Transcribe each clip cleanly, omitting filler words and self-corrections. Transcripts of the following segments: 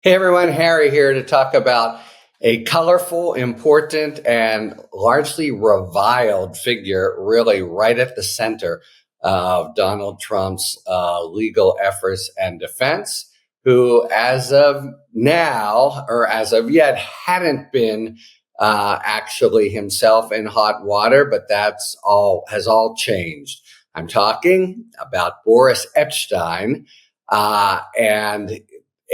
Hey everyone, Harry here to talk about a colorful, important, and largely reviled figure, really right at the center of Donald Trump's legal efforts and defense, who as of now, or as of yet, hadn't been actually himself in hot water, but has all changed. I'm talking about Boris Epshteyn and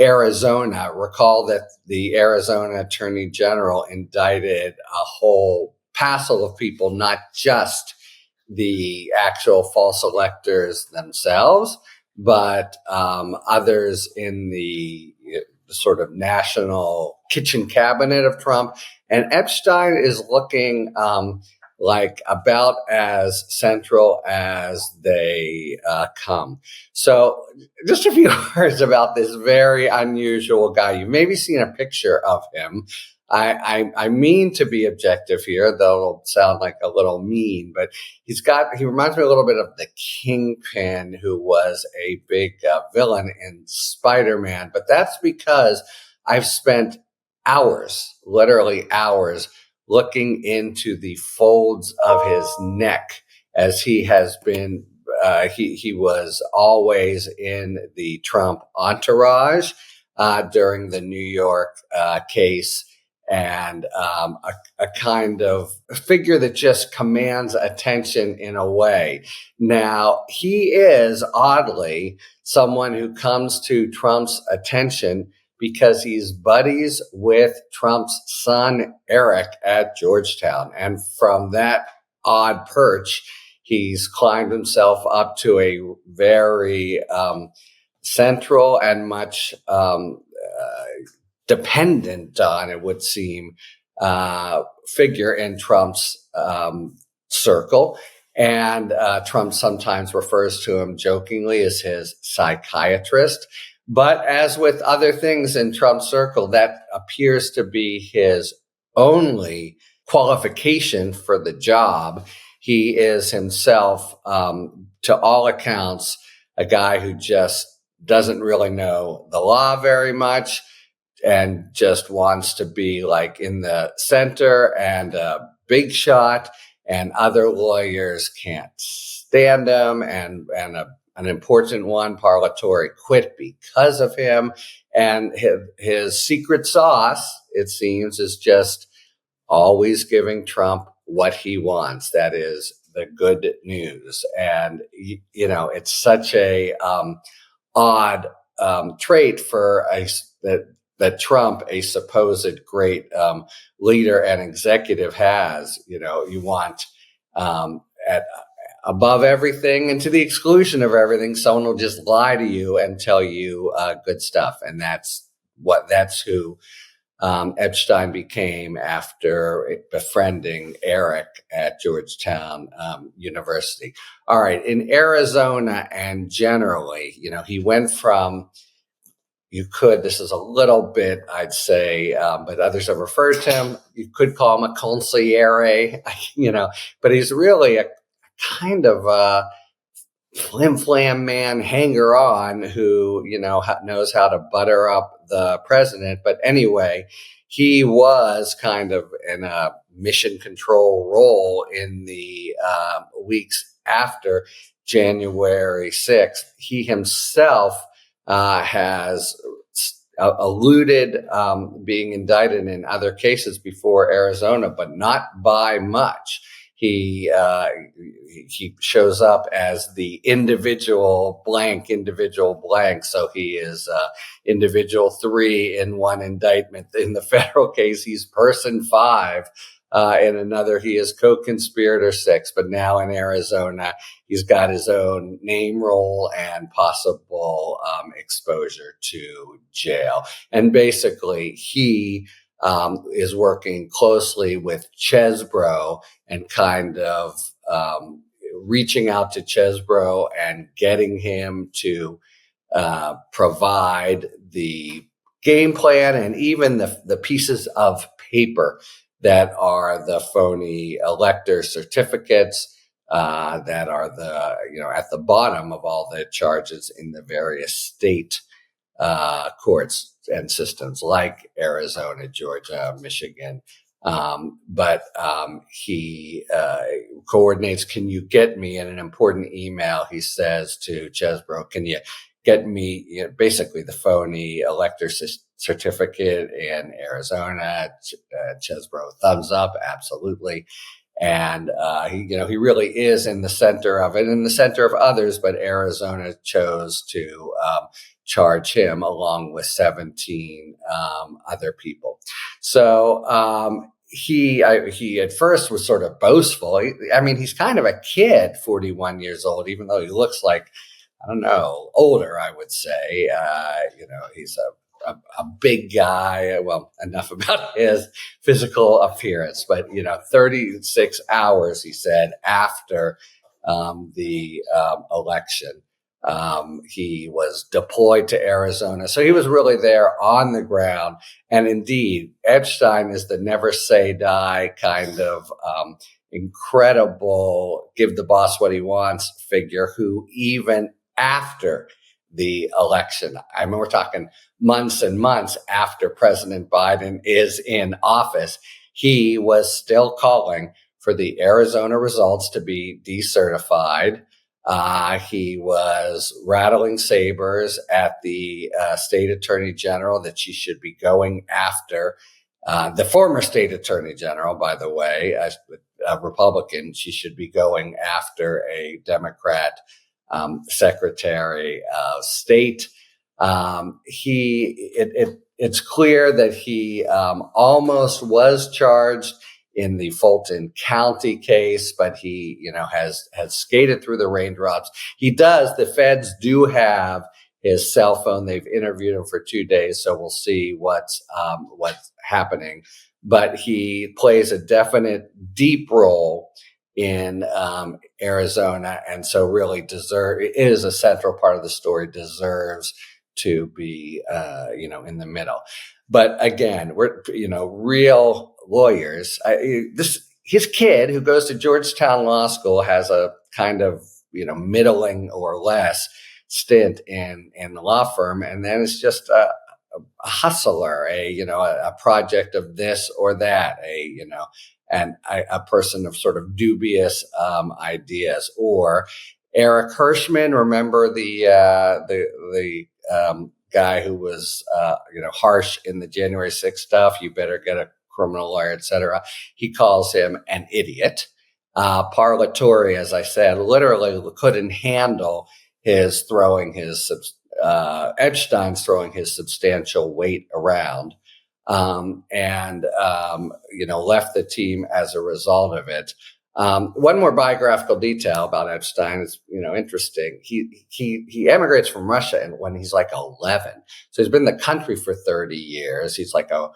Arizona. Recall that the Arizona Attorney General indicted a whole passel of people, not just the actual false electors themselves, but others in the sort of national kitchen cabinet of Trump. And Epshteyn is looking like about as central as they come. So just a few words about this very unusual guy. You've maybe seen a picture of him. I mean to be objective here, though it'll sound like a little mean, but he reminds me a little bit of the Kingpin, who was a big villain in Spider-Man. But that's because I've spent hours, literally hours, looking into the folds of his neck, as he has been he was always in the Trump entourage during the New York case, and a kind of figure that just commands attention in a way. Now, he is oddly someone who comes to Trump's attention because he's buddies with Trump's son, Eric, at Georgetown. And from that odd perch, he's climbed himself up to a very central and much dependent on, it would seem, figure in Trump's circle. And Trump sometimes refers to him jokingly as his psychiatrist. But as with other things in Trump's circle, that appears to be his only qualification for the job. He is himself, to all accounts, a guy who just doesn't really know the law very much and just wants to be like in the center and a big shot, and other lawyers can't stand him, and an important one, Parlatore, quit because of him. And his secret sauce, it seems, is just always giving Trump what he wants. That is the good news. And, it's such a odd trait for that Trump, a supposed great leader and executive, has. You want above everything and to the exclusion of everything, someone will just lie to you and tell you good stuff. And that's who Epshteyn became after befriending Eric at Georgetown University. All right. In Arizona and generally, he went from, this is a little bit, I'd say, but others have referred to him, you could call him a consigliere, but he's really a kind of a flim-flam man, hanger-on who, knows how to butter up the president. But anyway, he was kind of in a mission control role in the weeks after January 6th. He himself has alluded being indicted in other cases before Arizona, but not by much. He shows up as the individual blank. So he is individual 3 in one indictment. In the federal case, he's person 5. In another, he is co-conspirator 6. But now in Arizona, he's got his own name roll and possible exposure to jail. And basically, he is working closely with Chesbro and kind of reaching out to Chesbro and getting him to provide the game plan and even the pieces of paper that are the phony elector certificates that are at the bottom of all the charges in the various state courts and systems like Arizona, Georgia, Michigan. But he coordinates, can you get me in an important email? He says to Chesbrough, can you get me basically the phony elector certificate in Arizona? Chesbrough, thumbs up, absolutely. And he really is in the center of it, in the center of others. But Arizona chose to charge him along with 17 other people. So he at first was sort of boastful. He's kind of a kid, 41 years old, even though he looks like, I don't know, older, I would say. He's a big guy. Well, enough about his physical appearance, but 36 hours, he said, after the election, he was deployed to Arizona. So he was really there on the ground. And indeed, Epshteyn is the never say die kind of incredible, give the boss what he wants figure who even after the election, I mean, we're talking months and months after President Biden is in office, he was still calling for the Arizona results to be decertified. He was rattling sabers at the state attorney general that she should be going after the former state attorney general, by the way, a Republican. She should be going after a Democrat Secretary of State. It's clear that he almost was charged in the Fulton County case, but he, has skated through the raindrops. The feds do have his cell phone. They've interviewed him for 2 days, so we'll see what's happening. But he plays a definite deep role in Arizona, and so really is a central part of the story, deserves to be in the middle. But again, we're real lawyers. His kid, who goes to Georgetown Law School, has a kind of middling or less stint in the law firm, and then it's just a hustler, a project of this or that, and a person of sort of dubious ideas. Or Eric Hirschman, remember the guy who was harsh in the January 6th stuff, you better get a criminal lawyer, etc. He calls him an idiot. Parlatore, as I said, literally couldn't handle his Epshteyn's throwing his substantial weight around. And left the team as a result of it. One more biographical detail about Epshteyn is, interesting. He emigrates from Russia when he's like 11. So he's been in the country for 30 years. He's like a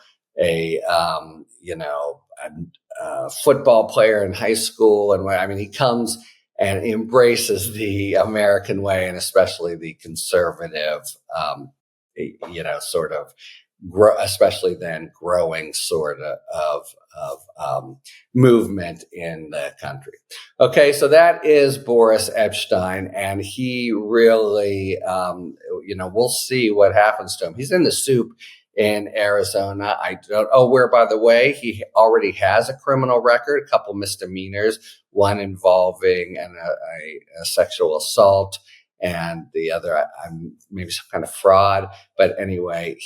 football player in high school. And he comes and embraces the American way, and especially the conservative, sort of especially then growing sort of movement in the country. Okay, so that is Boris Epshteyn, and he really, we'll see what happens to him. He's in the soup in Arizona. I don't know where, by the way, he already has a criminal record, a couple misdemeanors, one involving a sexual assault, and the other, maybe some kind of fraud. But anyway,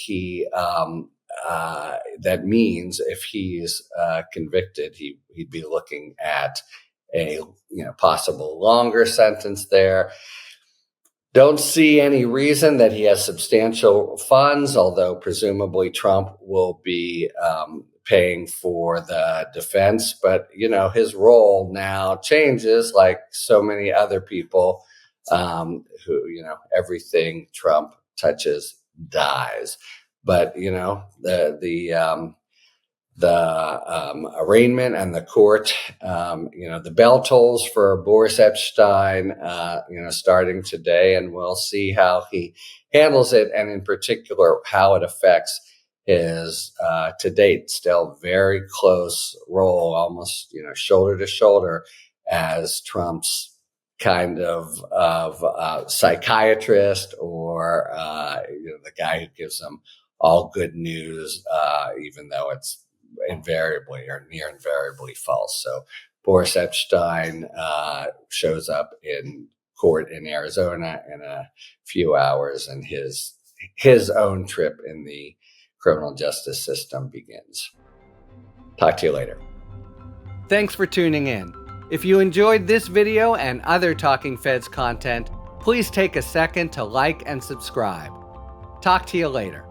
that means if he's convicted, he'd be looking at a possible longer sentence there. Don't see any reason that he has substantial funds, although presumably Trump will be paying for the defense. But, his role now changes, like so many other people who, everything Trump touches dies. But, the arraignment and the court, the bell tolls for Boris Epshteyn, starting today, and we'll see how he handles it, and in particular, how it affects his, to date, still very close role, almost, shoulder to shoulder as Trump's kind of psychiatrist, or the guy who gives them all good news, even though it's invariably or near invariably false. So Boris Epshteyn shows up in court in Arizona in a few hours, and his own trip in the criminal justice system begins. Talk to you later. Thanks for tuning in. If you enjoyed this video and other Talking Feds content, please take a second to like and subscribe. Talk to you later.